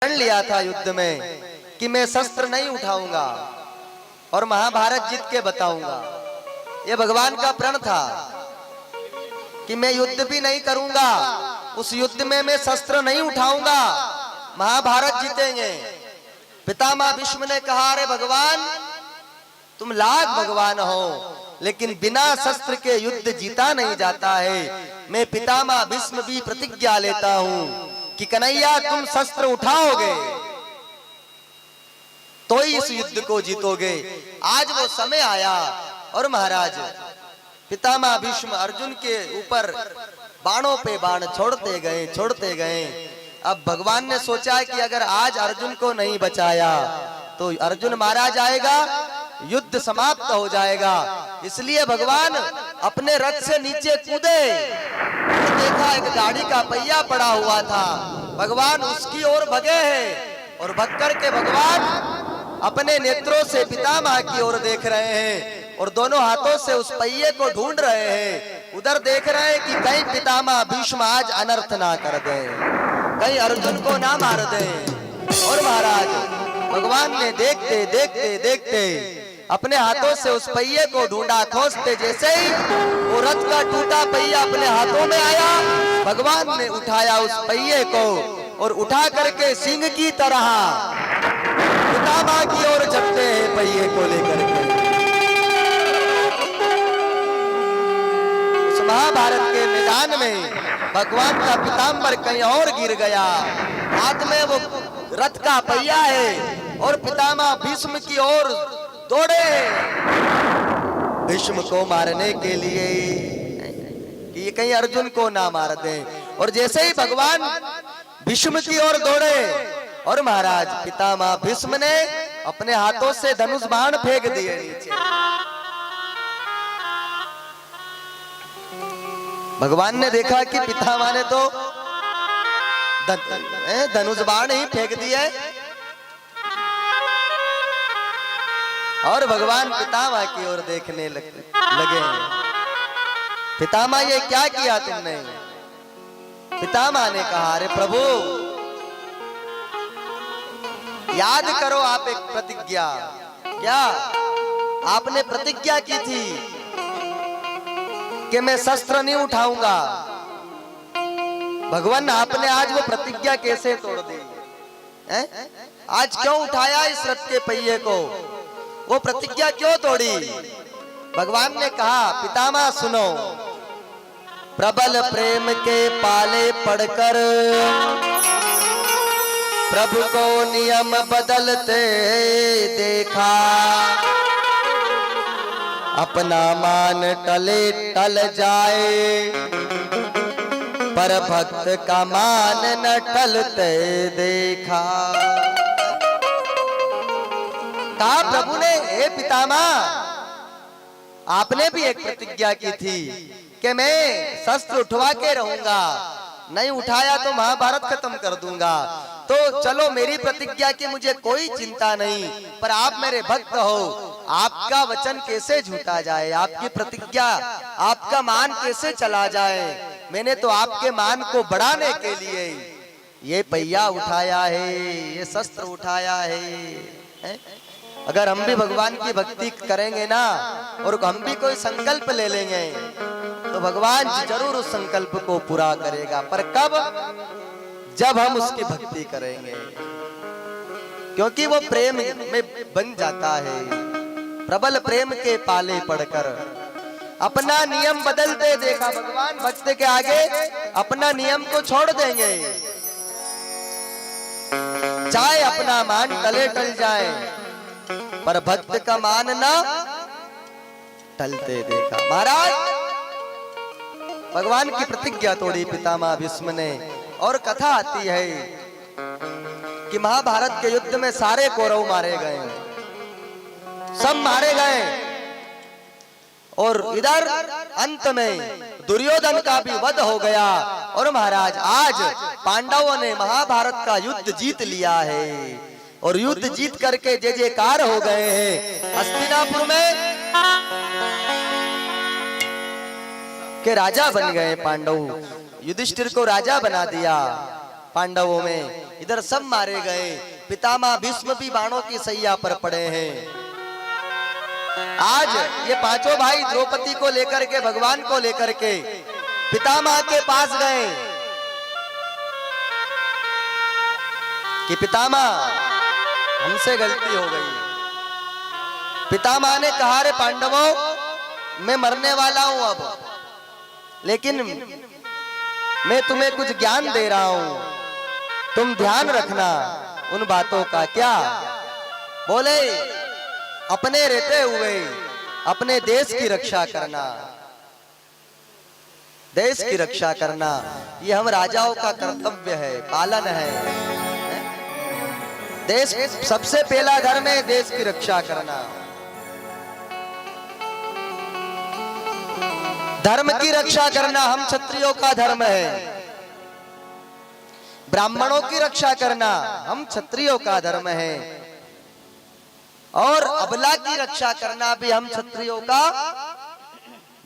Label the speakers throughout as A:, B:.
A: प्रण लिया था युद्ध में कि मैं शस्त्र नहीं उठाऊंगा और महाभारत जीत के बताऊंगा। ये भगवान का प्रण था कि मैं युद्ध भी नहीं करूंगा, उस युद्ध में मैं शस्त्र नहीं उठाऊंगा, महाभारत जीतेंगे। पितामह भीष्म ने कहा, अरे भगवान तुम लाख भगवान हो, लेकिन बिना शस्त्र के युद्ध जीता नहीं जाता है। मैं पितामह भीष्म भी प्रतिज्ञा लेता हूं कि कन्हैया तुम शस्त्र उठाओगे तो ही इस युद्ध को जीतोगे। आज वो समय आया और महाराज पितामह भीष्म अर्जुन के ऊपर बाणों पे बाण छोड़ते गए। अब भगवान ने सोचा कि अगर आज अर्जुन को नहीं बचाया तो अर्जुन मारा जाएगा, युद्ध समाप्त हो जाएगा। इसलिए भगवान अपने रथ से नीचे कूदे, देखा एक गाड़ी का पहिया पड़ा हुआ था, भगवान उसकी ओर भगे हैं और भग करके भगवान अपने नेत्रों से पितामह की ओर देख रहे हैं और दोनों हाथों से उस पहिए को ढूंढ रहे हैं। उधर देख रहे हैं कि कहीं पितामह भीष्म आज अनर्थ ना कर दें, कहीं अर्जुन को ना मार दें। और महाराज भगवान ने देखते देखते देखते अपने हाथों से उस पहिए को ढूंढा, खोजते जैसे ही वो रथ का टूटा पहिया अपने हाथों में आया, भगवान ने उठाया उस पहिए को और उठा करके सिंह की तरह पितामह की ओर झपटे हैं पहिए को लेकर के। उस महाभारत के मैदान में भगवान का पीताम्बर कहीं और गिर गया, हाथ में वो रथ का पहिया है और पितामह भीष्म की ओर दौड़े भीष्म को मारने के लिए कि ये कहीं अर्जुन को ना मार दें। और जैसे ही भगवान भीष्म की ओर दौड़े और महाराज पितामह भीष्म ने अपने हाथों से धनुष बाण फेंक दिए नीचे। भगवान ने देखा कि पितामह ने तो धनुष बाण ही फेंक दिए और भगवान पितामह की ओर देखने लगे। पितामह ये क्या किया तुमने? पितामह ने कहा, अरे प्रभु याद करो आप एक प्रतिज्ञा, क्या आपने प्रतिज्ञा की थी कि मैं शस्त्र नहीं उठाऊंगा। भगवान आपने आज वो प्रतिज्ञा कैसे तोड़ दी? आज क्यों उठाया इस रथ के पहिए को? वो प्रतिज्ञा क्यों तोड़ी? भगवान ने कहा, पितामह सुनो, प्रबल प्रेम के पाले पड़कर प्रभु को नियम बदलते देखा, अपना मान टले टल जाए पर भक्त का मान न टलते देखा। कहा प्रभु ने, हे पितामह आपने भी एक प्रतिज्ञा की थी कि मैं शस्त्र उठवा के रहूंगा, नहीं उठाया तो महाभारत खत्म कर दूंगा। तो चलो मेरी प्रतिज्ञा की मुझे कोई चिंता नहीं, पर आप मेरे भक्त हो, आपका वचन कैसे झूठा जाए, आपकी प्रतिज्ञा, आपका मान कैसे चला जाए। मैंने तो आपके मान को बढ़ाने के लिए ये पहिया उठाया है, ये शस्त्र उठाया है। अगर हम भी भगवान की भक्ति करेंगे ना और हम भी कोई संकल्प ले लेंगे तो भगवान जरूर उस संकल्प को पूरा करेगा। पर कब? जब हम उसकी भक्ति करेंगे, क्योंकि वो प्रेम में बन जाता है। प्रबल प्रेम के पाले पड़कर अपना नियम बदलते देखा। भगवान भक्त के आगे अपना नियम को छोड़ देंगे, चाहे अपना मान टले टल जाए, पर भक्त का मान ना टलते देखा। महाराज भगवान की प्रतिज्ञा तोड़ी पितामह भीष्म ने। और कथा आती है कि महाभारत के युद्ध में सारे कौरव मारे गए, सब मारे गए और इधर अंत में दुर्योधन का भी वध हो गया। और महाराज आज पांडवों ने महाभारत का युद्ध जीत लिया है और युद्ध जीत करके जय जयकार हो गए हैं। हस्तिनापुर में के राजा बन गए पांडव, युधिष्ठिर को राजा बना दिया। पांडवों में, इधर सब मारे गए। पितामह भीष्म भी बाणों की सैया पर पड़े हैं। आज ये पांचों भाई द्रौपदी को लेकर के, भगवान को लेकर के पितामह के पास गए कि पितामह हमसे गलती हो गई। पितामह ने कहा, रे पांडवों, मैं मरने वाला हूं अब, लेकिन मैं तुम्हें कुछ ज्ञान दे रहा हूं, तुम ध्यान रखना उन बातों का। क्या बोले? अपने रहते हुए अपने देश की रक्षा करना, देश की रक्षा करना ये हम राजाओं का कर्तव्य है, पालन है। देश सबसे पहला धर्म है, देश की रक्षा करना। धर्म की रक्षा करना हम क्षत्रियों का धर्म है। ब्राह्मणों की रक्षा करना हम क्षत्रियों का धर्म है, और अबला की रक्षा करना भी हम क्षत्रियों का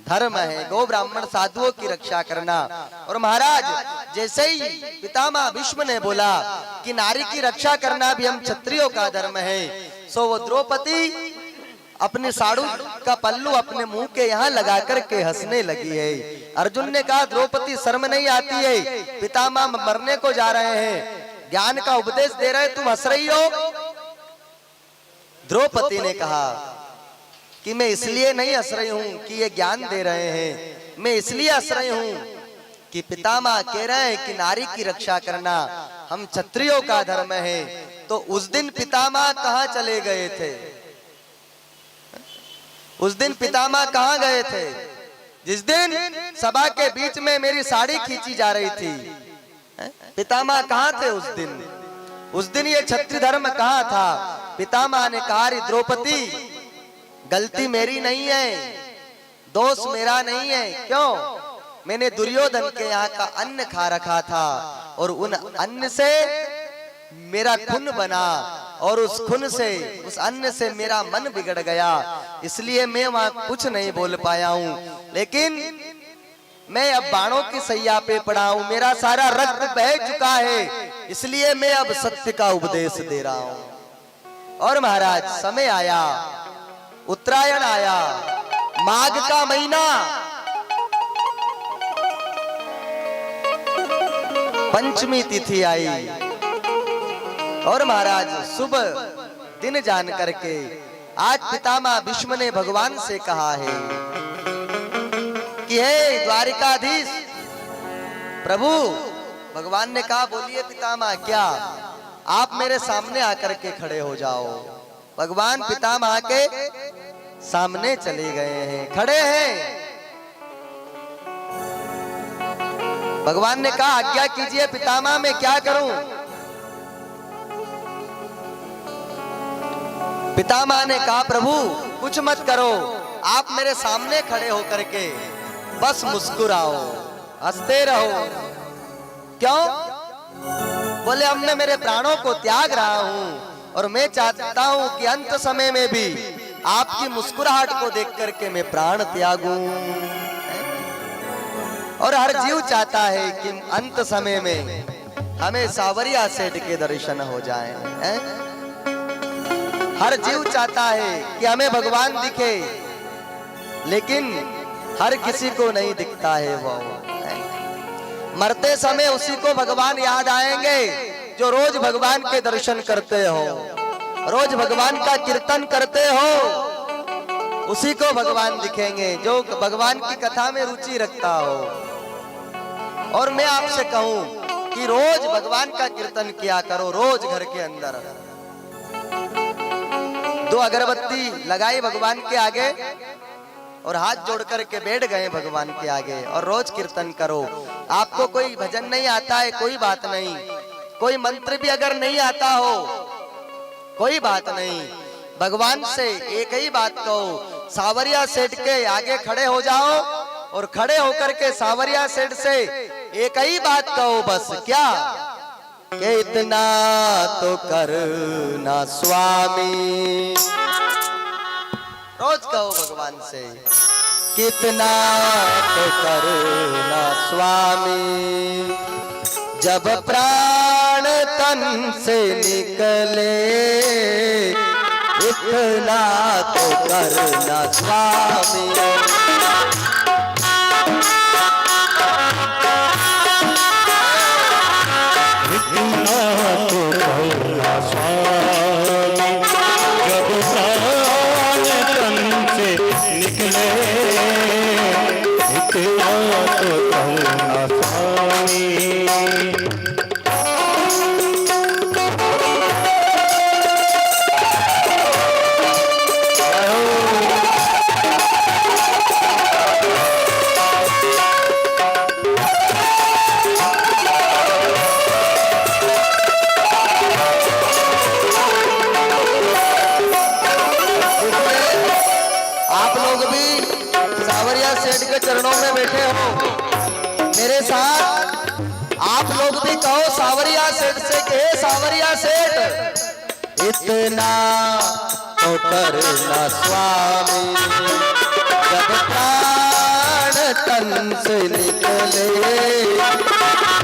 A: धर्म है। गो ब्राह्मण साधुओं की रक्षा करना। और महाराज, जैसे ही पितामह भीष्म ने बोला कि नारी की रक्षा करना भी हम क्षत्रियों का धर्म है, सो वो द्रौपदी अपने साड़ू का पल्लू अपने मुंह के यहाँ लगा करके हंसने लगी है। अर्जुन ने कहा, द्रौपदी शर्म नहीं आती है? पितामह मरने को जा रहे हैं, ज्ञान का उपदेश दे रहे, तुम हंस रही हो? द्रौपदी ने कहा कि मैं इसलिए नहीं हंस रही हूं कि ये ज्ञान दे रहे हैं, मैं इसलिए हंस रही हूं कि पितामह कह रहे हैं कि नारी की रक्षा करना हम क्षत्रियों का धर्म है। तो उस दिन पितामह कहां चले गए थे? उस दिन पितामह कहां गए थे? जिस दिन सभा के बीच में मेरी साड़ी खींची जा रही थी, पितामह कहां थे उस दिन? उस दिन ये क्षत्रिय धर्म कहां था? पितामह ने कहा, द्रौपदी, गलती मेरी नहीं है, दोष मेरा नहीं है। क्यों? मैंने दुर्योधन के यहाँ का अन्न खा रखा था, और उन अन्न से मेरा खून बना, और उस खून से, उस अन्न से मेरा मन बिगड़ गया, इसलिए मैं वहां कुछ नहीं बोल पाया हूं। लेकिन मैं अब बाणों की सैया पे पड़ा हूं, मेरा सारा रक्त बह चुका है, इसलिए मैं अब सत्य का उपदेश दे रहा हूं। और महाराज, समय आया, उत्तरायण आया, माघ का महीना, पंचमी तिथि आई, और महाराज शुभ दिन जान करके आज पितामह भीष्म ने भगवान से कहा है कि हे द्वारिकाधीश प्रभु। भगवान ने कहा, बोलिए पितामह, क्या? आप मेरे सामने आकर के खड़े हो जाओ। भगवान पितामह के सामने चले गए हैं, खड़े हैं। भगवान ने कहा, आज्ञा कीजिए पितामह, मैं क्या करूं? पितामह ने कहा, प्रभु कुछ मत करो, आप मेरे सामने खड़े होकर के बस मुस्कुराओ, हंसते रहो। क्यों? बोले, अब मैं मेरे प्राणों को त्याग रहा हूं, और मैं चाहता हूं कि अंत समय में भी आपकी मुस्कुराहट को देख करके मैं प्राण त्यागूं। और हर जीव चाहता है कि अंत समय में हमें सावरिया सेठ के दर्शन हो जाएं। हर जीव चाहता है कि हमें भगवान दिखे, लेकिन हर किसी को नहीं दिखता है। वो मरते समय उसी को भगवान याद आएंगे जो रोज भगवान के दर्शन करते हो, रोज भगवान का कीर्तन करते हो, उसी को भगवान दिखेंगे जो भगवान की कथा में रुचि रखता हो। और मैं आपसे कहूं कि रोज भगवान का कीर्तन किया करो, रोज घर के अंदर 2 अगरबत्ती लगाई भगवान के आगे और हाथ जोड़ करके बैठ गए भगवान के आगे, और रोज कीर्तन करो। आपको कोई भजन नहीं आता है, कोई बात नहीं, कोई मंत्र भी अगर नहीं आता हो, कोई बात नहीं, भगवान से एक ही बात कहो, सावरिया सेठ के आगे खड़े हो जाओ, और खड़े होकर के सावरिया सेठ से एक ही बात कहो, बस क्या कि इतना तो करना स्वामी। रोज कहो भगवान से, कितना तो करना स्वामी, जब प्राण तन से निकले इतना तो करना स्वामी।
B: इतना तो करना स्वामी, जब प्राण तन से निकले इतना तो करना स्वामी।
A: सावरिया सेठ के चरणों में बैठे हो, मेरे साथ आप लोग भी कहो सावरिया सेठ से, कहे सावरिया सेठ इतना तो करना स्वामी, जब प्राण तन से निकले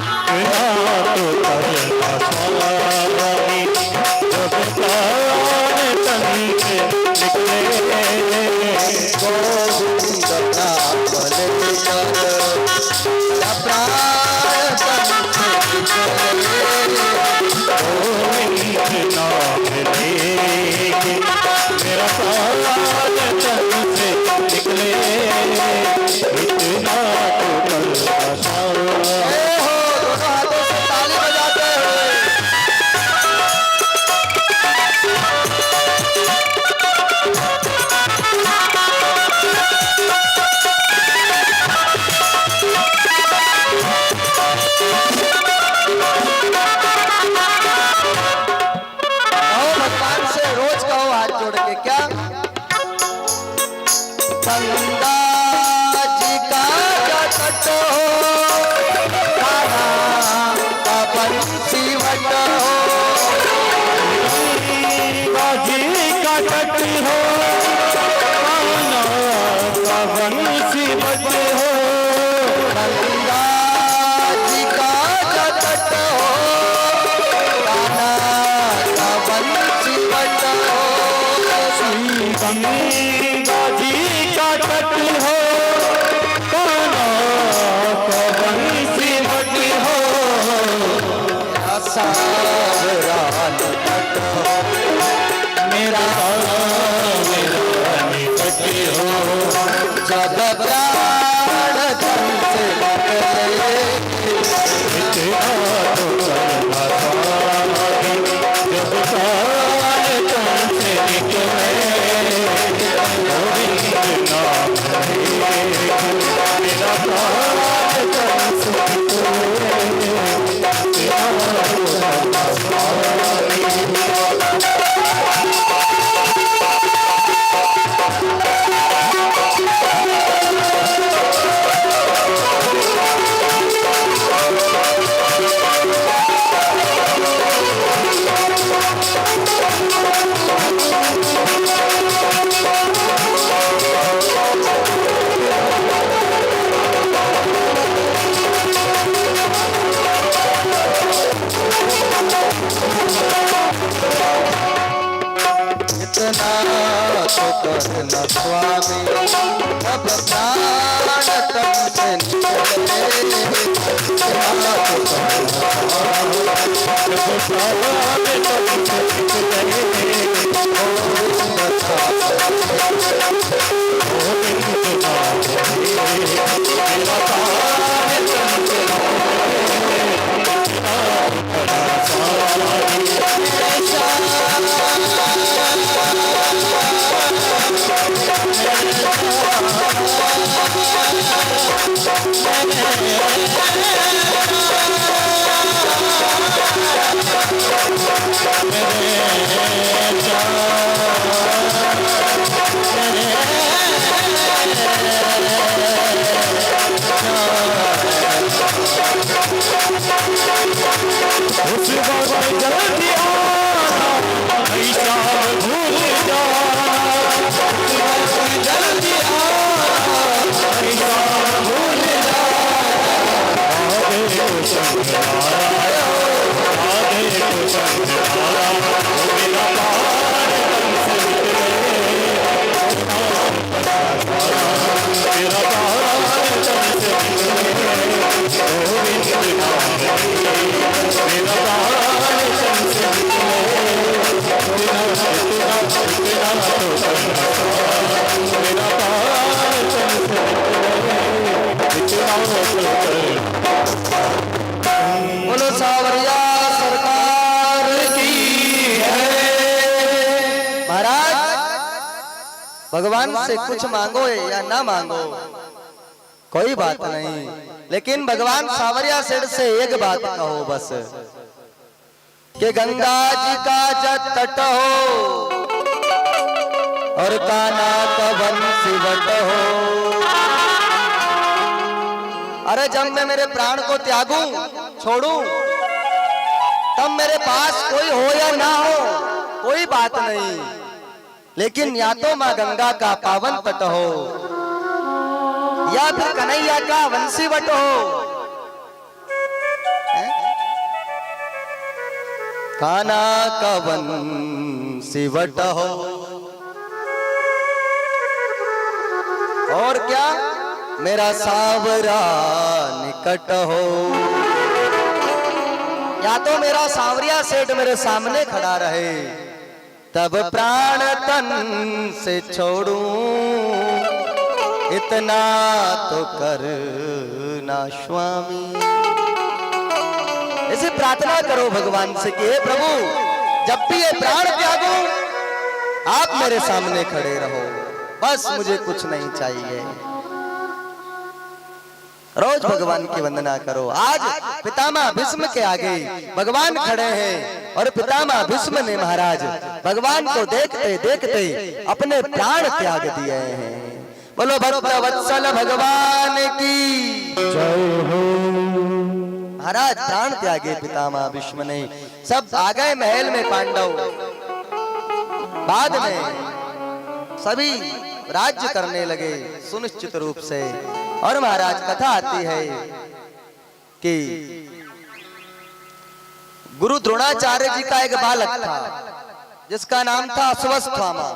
B: इतना तो करना स्वामी, जब प्राण तन से निकले
A: गोविंद नाम लेकर प्राण तन से निकले,
B: गोविंद नाम लेके मेरा प्राण तन से निकले इतना तो करना स्वामी।
A: दोनों हाथों से ताली बजाते हुए भगवान से रोज कहो हाथ जोड़ के, क्या गंगा जी का जट हो खाना का बंसी वट हो,
B: बाजी का तट हो काना का बंसी बज हो,
A: गंगा जी का जट हो खाना का बंसी वट हो,
B: गंगा जी का तट हो काना का बंसी बज हो,
A: सावरान तट हो
B: मेरा निकट हो,
A: जब प्राण तन से निकले
B: इतना तो करना स्वामी, जब प्राण तन से निकले गोविंद नाम लेके मेरा प्राण तन से निकले इतना तो करना स्वामी।
A: इतना तो करना स्वामी, जब प्राण तन से निकले इतना तो करना स्वामी,
B: जब प्राण तन से निकले
A: गोविंद
B: गोविंद नाम लेके मेरा प्राण तन से निकले इतना तो करना स्वामी। मेरा
A: भगवान से कुछ मांगो या ना मांगो कोई बात नहीं, लेकिन भगवान सावरिया सेठ से एक बात कहो बस, कि गंगा जी का जब तट हो और कान्हा का वंशी वट हो। अरे जब मैं मेरे प्राण को त्यागूं छोड़ूं, तब मेरे पास कोई हो या ना हो कोई बात नहीं, लेकिन या तो मां गंगा का पावन तट हो या फिर कन्हैया का वंशी वट हो। कान्हा का वंशी वट हो और क्या मेरा सावरा निकट हो। या तो मेरा सावरिया सेठ मेरे सामने खड़ा रहे, तब प्राण तन से छोड़ूं, इतना तो करना स्वामी। ऐसे प्रार्थना करो भगवान से कि हे प्रभु, जब भी ये प्राण त्यागूं आप मेरे सामने खड़े रहो, बस मुझे कुछ नहीं चाहिए। रोज भगवान की वंदना करो। आज पितामह भीष्म के आगे भगवान खड़े हैं और पितामह भीष्म ने महाराज भगवान को देखते देखते अपने प्राण त्याग दिए हैं। बोलो भक्त वत्सल भगवान की जय हो। महाराज प्राण त्यागे पितामह भीष्म ने। सब आ गए महल में पांडव, बाद में सभी राज्य करने लगे सुनिश्चित रूप से। और महाराज कथा आती है कि गुरु द्रोणाचार्य जी का एक बालक था जिसका नाम था अश्वत्थामा।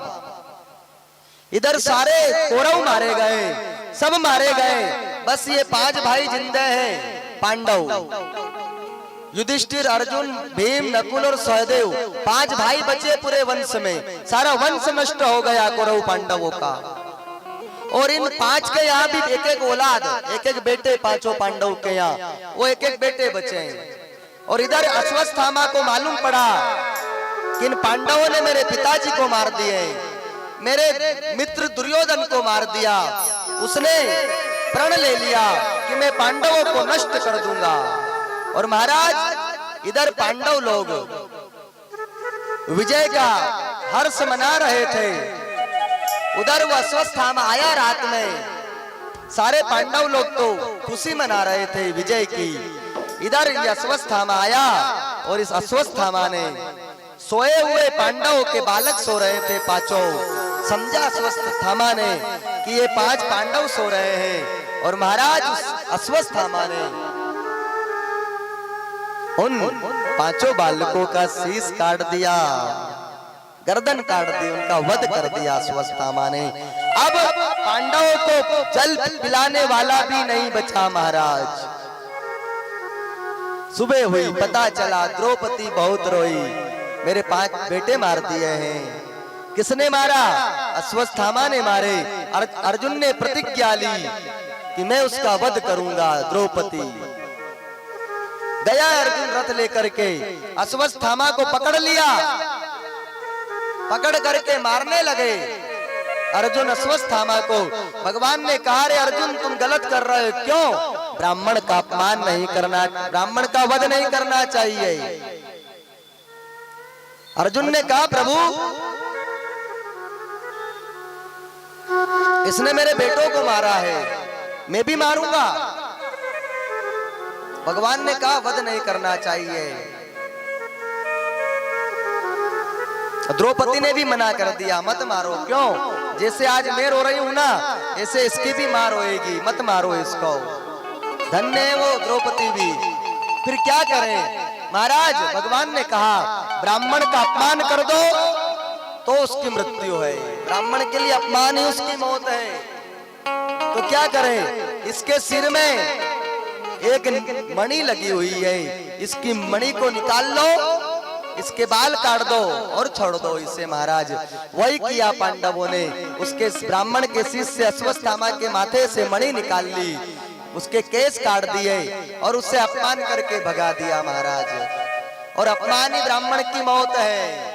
A: इधर सारे कौरव मारे गए, सब मारे गए, बस ये 5 भाई जिंदा हैं पांडव, युधिष्ठिर, अर्जुन, भीम, नकुल और सहदेव। 5 भाई बचे पूरे वंश में, सारा वंश नष्ट हो गया कौरव पांडवों का। और इन 5 के यहाँ भी एक एक औलाद, एक एक बेटे, 5 पांडव के यहाँ वो एक एक बेटे बचे हैं। और इधर अश्वत्थामा को मालूम पड़ा कि इन पांडवों ने मेरे पिताजी को मार दिए, मेरे मित्र दुर्योधन को मार दिया। उसने प्रण ले लिया कि मैं पांडवों को नष्ट कर दूंगा। और महाराज इधर पांडव लोग विजय का हर्ष मना रहे थे, उधर वो अश्वत्थामा आया रात में। सारे पांडव लोग तो खुशी मना रहे थे विजय की। इधर ये अश्वत्थामा आया और इस अश्वत्थामा ने सोए हुए पांडवों के बालक सो रहे थे 5। समझा अश्वत्थामा ने कि ये 5 पांडव सो रहे हैं। और महाराज अश्वत्थामा ने उन 5 बालकों का शीश काट दिया, गर्दन काट दी, उनका वध कर दिया अश्वत्थामा ने। अब पांडवों को जल पिलाने वाला भी नहीं बचा महाराज। सुबह हुई, पता चला द्रौपदी बहुत रोई, मेरे 5 बेटे मार दिए हैं। किसने मारा? अश्वत्थामा ने मारे। अर्जुन ने प्रतिज्ञा ली कि मैं उसका वध करूंगा द्रौपदी। गया अर्जुन रथ लेकर के, अश्वत्थामा को पकड़ लिया, पकड़ करके मारने लगे अर्जुन अश्वत्थामा को। भगवान ने कहा, रे अर्जुन तुम गलत कर रहे हो, क्यों? ब्राह्मण का अपमान नहीं करना, ब्राह्मण का वध नहीं करना चाहिए। अर्जुन ने कहा, प्रभु इसने मेरे बेटों को मारा है, मैं भी मारूंगा। भगवान ने कहा वध नहीं करना चाहिए। द्रौपदी ने भी मना कर दिया, मत मारो। क्यों? जैसे आज मैं रो रही हूं ना, ऐसे इसकी भी मार होएगी, मत मारो इसको। धन्य है वो द्रौपदी भी। फिर क्या करें महाराज? भगवान ने कहा ब्राह्मण का अपमान कर दो तो उसकी मृत्यु है, ब्राह्मण के लिए अपमान ही उसकी मौत है। तो क्या करें? इसके सिर में एक मणि लगी हुई है, इसकी मणि को निकाल लो, इसके बाल काट दो और छोड़ दो इसे। महाराज वही किया पांडवों ने। उसके ब्राह्मण के शीश से अश्वत्थामा के माथे से मणि निकाल ली, उसके केस काट दिए और उससे अपमान करके भगा दिया महाराज। और अपमान ही ब्राह्मण की मौत है।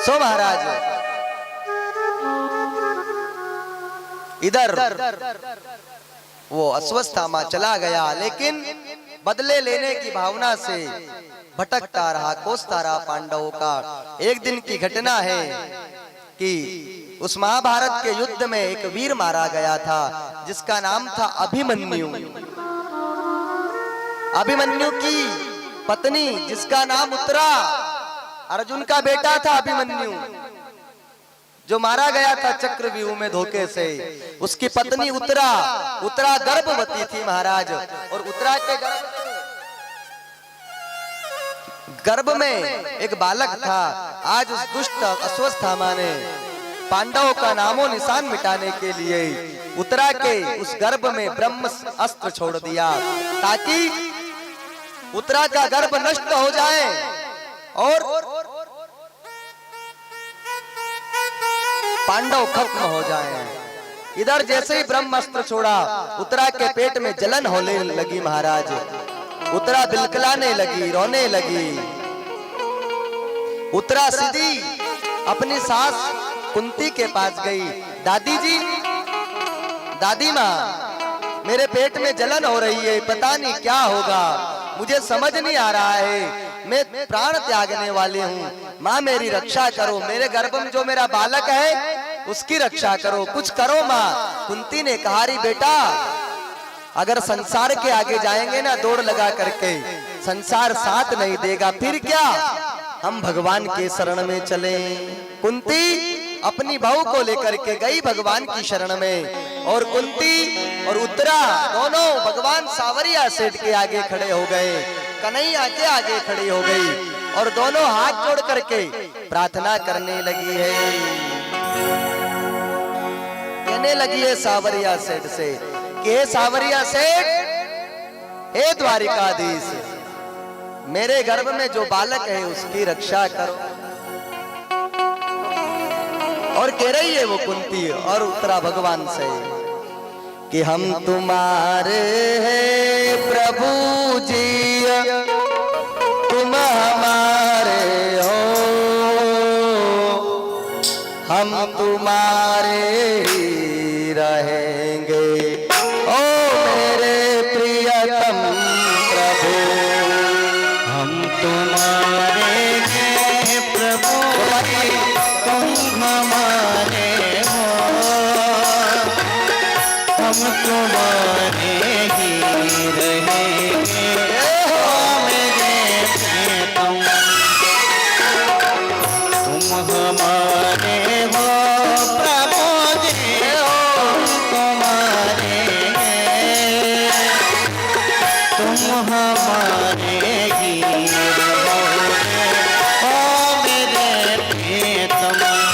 A: सो महाराज इधर वो अस्वस्थामा चला गया, लेकिन बदले लेने की भावना से भटकता रहा, कोसता रहा पांडवों का। एक दिन की घटना है कि उस महाभारत के युद्ध में एक वीर मारा गया था जिसका नाम था अभिमन्यु। अभिमन्यु की पत्नी जिसका नाम उत्तरा, अर्जुन का बेटा था अभिमन्यु, जो मारा गया था चक्रव्यूह में धोखे से। उसकी पत्नी उत्तरा, उत्तरा गर्भवती थी महाराज, और उत्तरा के गर्भ में एक बालक था। आज उस दुष्ट अश्वत्थामा ने पांडवों का नामो निशान मिटाने के लिए उत्तरा के उस गर्भ में ब्रह्म अस्त्र छोड़ दिया, ताकि उत्तरा का गर्भ नष्ट हो जाए और पांडव खत्म हो जाए। इधर जैसे ही ब्रह्मास्त्र छोड़ा, उत्तरा के पेट में जलन होने लगी महाराज। उत्तरा बिलखलाने लगी, रोने लगी। उत्तरा सीधी अपनी सास कुंती के पास गई। दादी जी, दादी माँ, मेरे पेट में जलन हो रही है, पता नहीं क्या होगा, मुझे समझ नहीं आ रहा है, मैं प्राण त्यागने वाली हूँ, माँ मेरी रक्षा करो, मेरे गर्भ में जो मेरा बालक है उसकी रक्षा करो, कुछ करो माँ। कुंती ने कहा, री बेटा, अगर संसार के आगे जाएंगे ना दौड़ लगा करके, संसार साथ नहीं देगा, फिर क्या, हम भगवान के शरण में चले। कुंती अपनी बहू को लेकर के गई भगवान की शरण में, और कुंती और उत्तरा दोनों भगवान सावरिया सेठ के आगे खड़े हो गए, कन्हैया के आगे खड़ी हो गई, और दोनों हाथ जोड़ करके प्रार्थना करने लगी है। कहने लगी है सावरिया सेठ से कि हे सावरिया सेठ, हे द्वारिकाधीश, मेरे गर्भ में जो बालक है उसकी रक्षा करो। और कह रही है वो कुंती और उत्तरा भगवान से कि हम तुम्हारे हैं प्रभु जी, तुम हमारे हो, हम तुम्हारे ही रहेंगे, ओ मेरे प्रियतम प्रभु।
B: हम तुम्हारे हैं प्रभु, तुम हमारे हो, हम तुम्हारे ही रहेंगे, ओ मेरे प्रियतम। तुम हमारे हो प्रभु जी, तुम्हारे हैं, तुम हमारे ही रहोगे, ओ मेरे प्रियतम।
A: हमारे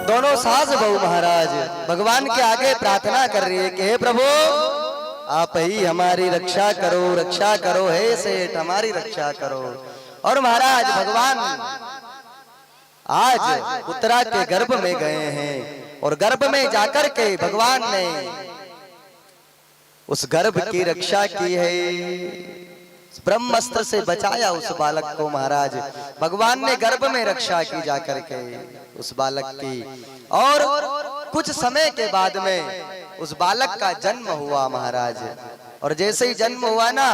A: दोनों सास बहू महाराज भगवान के आगे प्रार्थना कर रही है कि हे प्रभु आप ही हमारी रक्षा करो हे सेठ हमारी रक्षा करो। और महाराज भगवान आज उत्तरा के गर्भ में गए हैं और गर्भ में जाकर के भगवान ने उस गर्भ की रक्षा की है, ब्रह्मास्त्र से बचाया उस बालक को। महाराज भगवान ने गर्भ में रक्षा की जाकर के उस बालक की। और कुछ समय के बाद में उस बालक का जन्म हुआ महाराज। और जैसे ही जन्म हुआ ना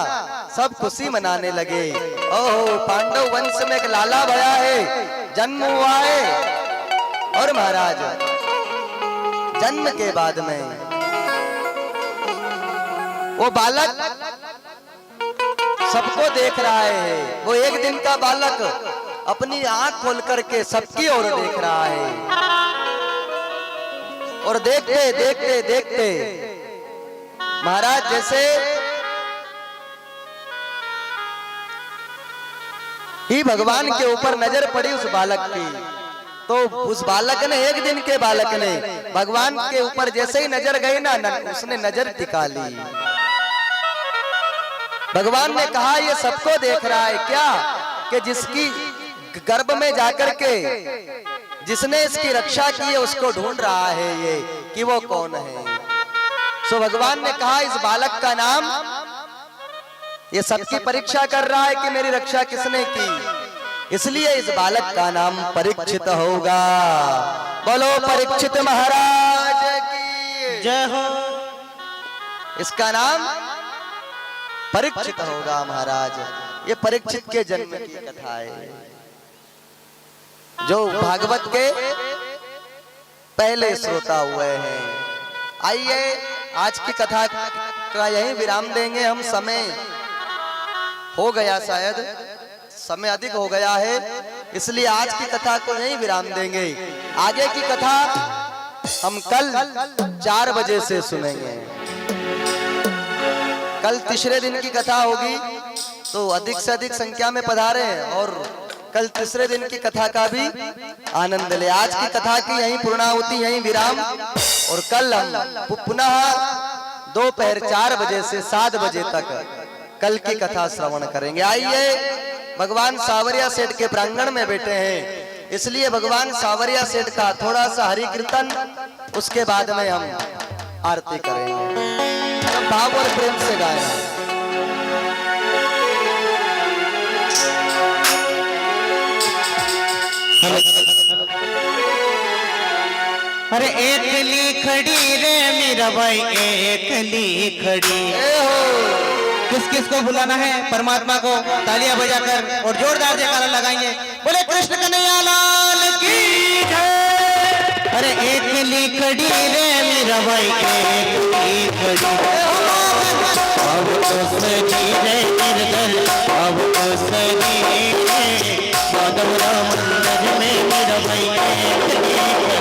A: सब खुशी मनाने लगे। ओहो पांडव वंश में एक लाला भया है, जन्म हुआ है। और महाराज जन्म के बाद में वो बालक सबको देख रहा है। वो एक दिन का बालक अपनी आंख खोल करके सबकी ओर देख रहा है। और देखते देखते देखते महाराज जैसे ही भगवान के ऊपर नजर पड़ी उस बालक की, तो उस बालक ने एक दिन के बालक ने भगवान के ऊपर जैसे ही नजर गई ना उसने नजर टिका ली। भगवान ने कहा ये सबको देख रहा है क्या कि जिसकी गर्भ में जाकर के जिसने इसकी रक्षा की है उसको ढूंढ रहा है ये कि वो कौन है। सो भगवान ने कहा इस बालक का नाम, ये सबकी परीक्षा कर रहा है कि मेरी रक्षा किसने की, इसलिए इस बालक का नाम परीक्षित होगा। बोलो परीक्षित महाराज की
B: जय हो।
A: इसका नाम परीक्षित होगा महाराज। ये परीक्षित के जन्म की कथा है जो भागवत के पहले श्रोता हुए हैं। आइए आज की कथा का यही विराम देंगे हम। समय हो गया, शायद समय अधिक हो गया है, इसलिए आज की कथा को यही विराम देंगे। आगे की कथा हम कल 4 बजे से सुनेंगे। कल तीसरे दिन की कथा होगी, तो अधिक से अधिक संख्या में पधारे और कल तीसरे दिन की कथा का भी आनंद ले। आज की कथा की यही पूर्णाहुति, यही विराम, और कल हम पुनः दोपहर 4 बजे से 7 बजे तक कल की कथा श्रवण करेंगे। आइए भगवान सावरिया सेठ के प्रांगण में बैठे हैं, इसलिए भगवान सावरिया सेठ का थोड़ा सा हरि कीर्तन, उसके बाद में हम आरती करेंगे। सब भाव और प्रेम से गाएं।
B: अरे एकली खड़ी रे मीरा भाई एकली खड़ी। किस किस को बुलाना है? परमात्मा को तालियां बजाकर और जोरदार जयकारा लगाएंगे। बोले कृष्ण कन्हैया लाल की जय। अरे एकली खड़ी रे मीरा भाई एकली खड़ी। अब तो सजी रे गिरधर, अब तो सजी माधव राम मंदिर में मीरा भाई एकली खड़ी।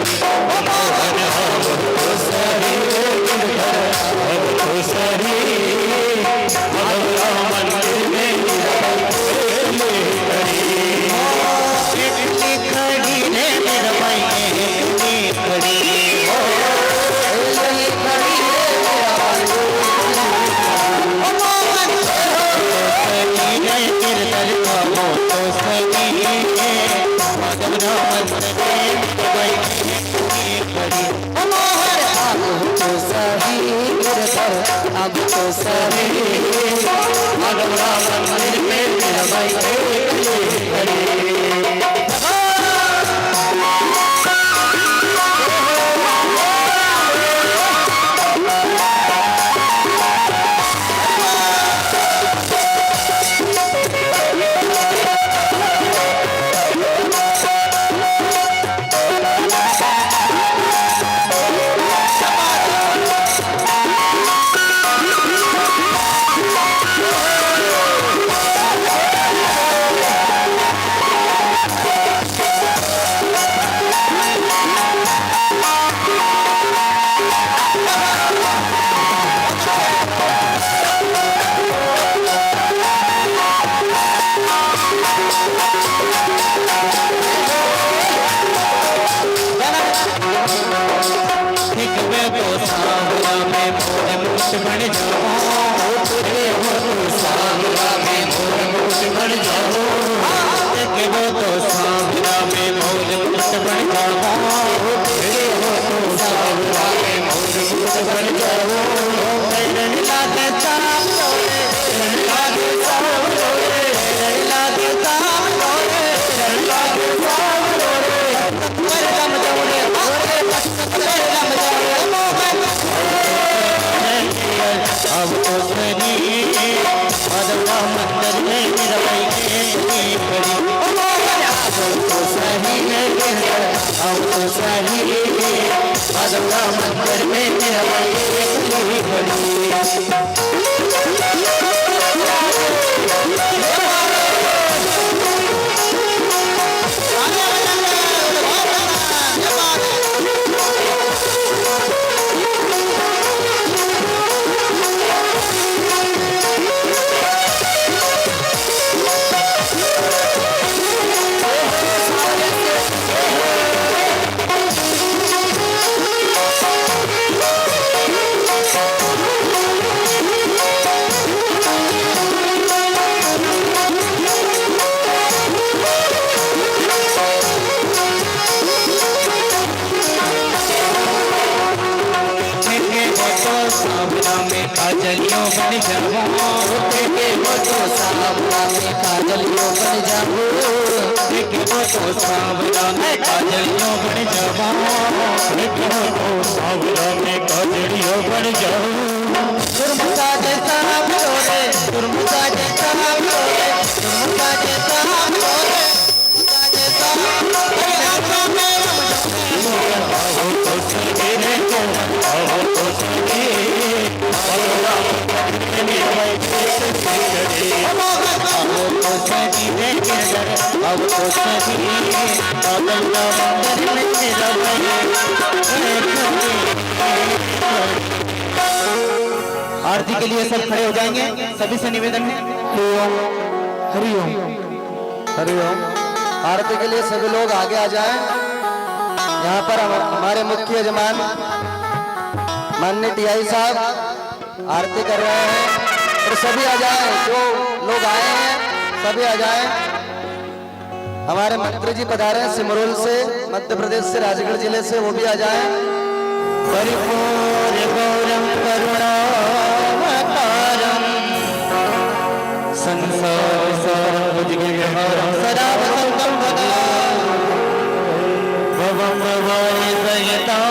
B: अब तो सभी माधव राम मंदिर में मेरा भाई देखे हो तो सावरा में मोर मुकुट बन जाओ रण लागे साम लोरे रण लागे साम लोरे रण लागे साम लोरे रण लागे साम लोरे पर लम जाओरे ओरे पर लम जाओरे अब तो सही मदवा मंदिर में मेरा भाई खड़ी अब तो सही है अब तो सही मदवा मंदिर में मेरा भाई खड़ी काजलियों बन जाऊं देखे वो तो सावरा में काजलियों बन जाऊं देखे वो तो सावरा में काजलियों बन जाऊं देखे वो तो सावरा में काजलियों बन जाऊं सुरमुसा जैसा लोरे सुरमुसा जैसा लोरे सुरमुसा जैसा लोरे सुरमुसा जैसा लोरे आंखों में आओ तो सवेरे को आओ तो सवेरे आरती के लिए सब खड़े हो जाएंगे सभी से निवेदन है
A: हरिओम हरिओम। आरती के लिए सभी लोग आगे आ जाएं। यहाँ पर हमारे मुख्य यजमान माननीय टीआई साहब आरती कर रहे हैं और सभी आ जाएं, जो लोग आए हैं सभी आ जाएं। हमारे मंत्री जी पधारे हैं सिमरोल से, मध्य प्रदेश से, राजगढ़ जिले से, वो भी आ जाएं।
B: परिपूर्ण गौरम करुणावतारम संसार सारभुजगेहरं सदा वसन्तं वदा भवं भवानि सहितां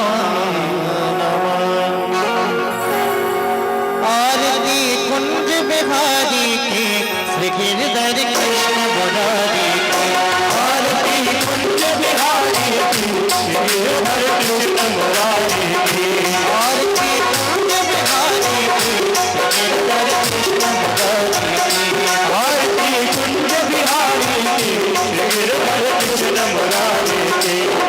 B: आरती कुंज बिहारी के श्री गिरधर कृष्ण मुरारी आरती कुंज बिहारी के श्री गिरधर कृष्ण मुरारी आरती कुंज बिहारी के श्री गिरधर कृष्ण मुरारी आरती कुंज बिहारी के श्री गिरधर कृष्ण मुरारी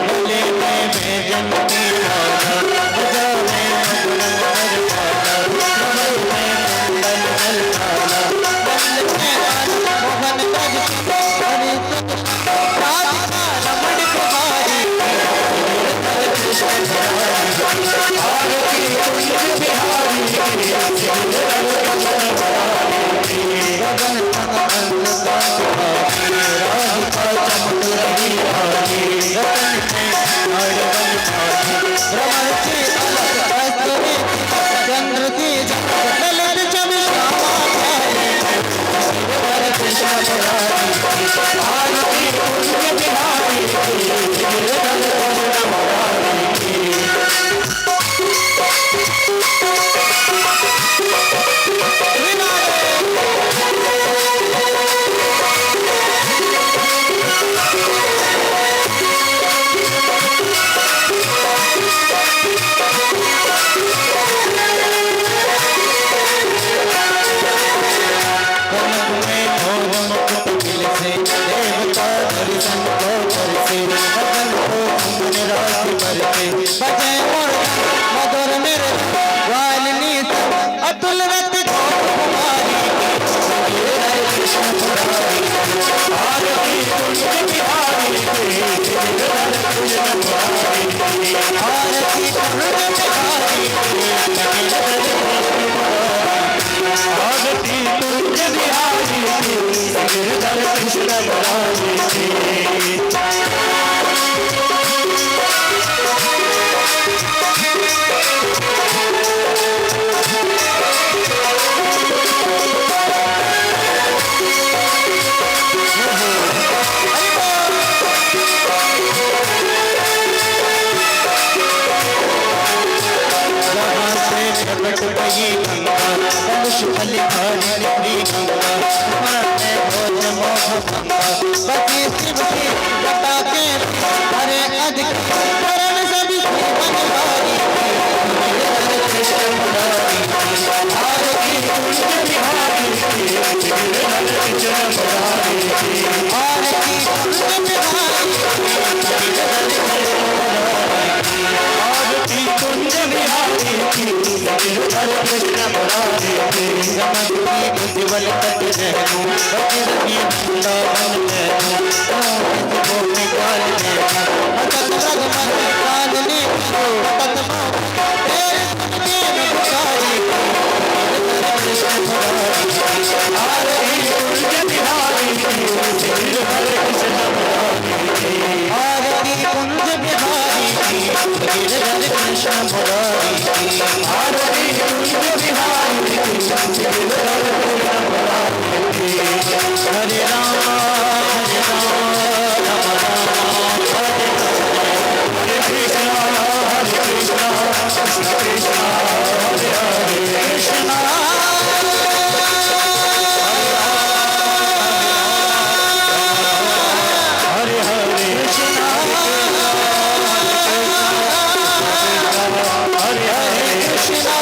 B: बोले मैं जनती राधा बजा मैं मधुर मधुर पाला कमल में मंडल दल काला बल में मोहन ब्रज हरि राधिका रमण कुमारी कृष्ण मुरारी आरती कुंज बिहारी गगन तन राधिका चमक रही हारी रतन में हरवन भारी भ्रमर की अलग कस्तूरी चंद्र की ललित जब श्यामा गिरधर कृष्ण मुरारी आरती कुंज बिहारी गिरधर कृष्ण मुरारी देवता दर्शन को करते भजन को घूमने राशि करते बजे मधुर मेरे वालिनी अतुल रत कुमारी कृष्ण मुरारी आरती कुंज बिहारी कृष्ण मुरारी आरती कुंज बिहारी आरती कुंज बिहारी गिरधर कृष्ण मुरारी ही गंगा धनुष फल धारिणी गंगा स्मरण में भोज मोह भंगा बची शिव की जटा के हरे अधिक करण सभी जीवन हारी हरे कृष्ण मुरारी आरती कुंज बिहारी हरे कृष्ण मुरारी आरती कुंज बिहारी आरती कुंज बिहारी हरे कृष्ण मुरारी रमती बुद्धिबल तट रहनु बजरंगी वृंदावन रहनु को निकाल देना अतत रघुमत काननी को पद्मा तेरे तेरे बुझाई हरे कृष्ण मुरारी आरती कुंज बिहारी हरे कृष्ण मुरारी आरती कुंज बिहारी हरे कृष्ण मुरारी आरती कुंज बिहारी हरे राम राम राम हरे कृष्ण कृष्ण कृष्ण हरे हरे कृष्ण हरे हरे कृष्ण हरे हरे कृष्ण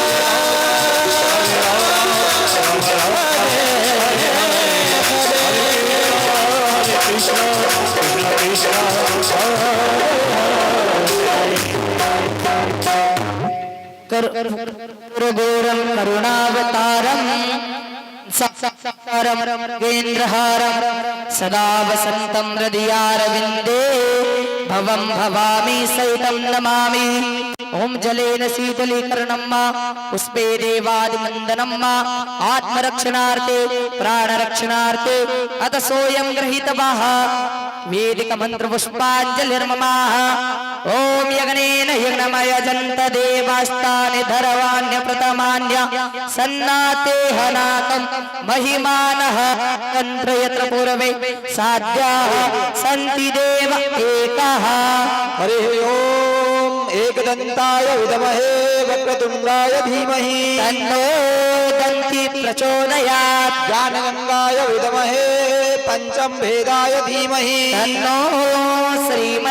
B: घोरम करुणावतारम सारम गेन्द्रहारम सदा वसंतम हृदयारविंदे भवम भवामी सहितं नमामि ओम जलेन शीतलीकरणम् पुष्पे देवादिमंदनम् आत्मरक्षणार्थे प्राणरक्षणार्थे अत सोयं गृहीतवाः वेदिक मंत्र पुष्पांजलिर्ममाः ओम यज्ञेन यज्ञमय जंत देवास्तानि धरवाण्य प्रथमान्य सन्नाते हनाकं महिमानः तंत्र यत्र पूर्वे साध्याः सन्ति देव एकः
C: हरि ओम एकदंताय विद्महे वक्रतुंडाय धीमहि
B: तन्नो दन्ति प्रचोदयात्
C: ज्ञानगंगाय विद्महे पंचम भेदाय धीमहि
B: तन्नो श्रीमन्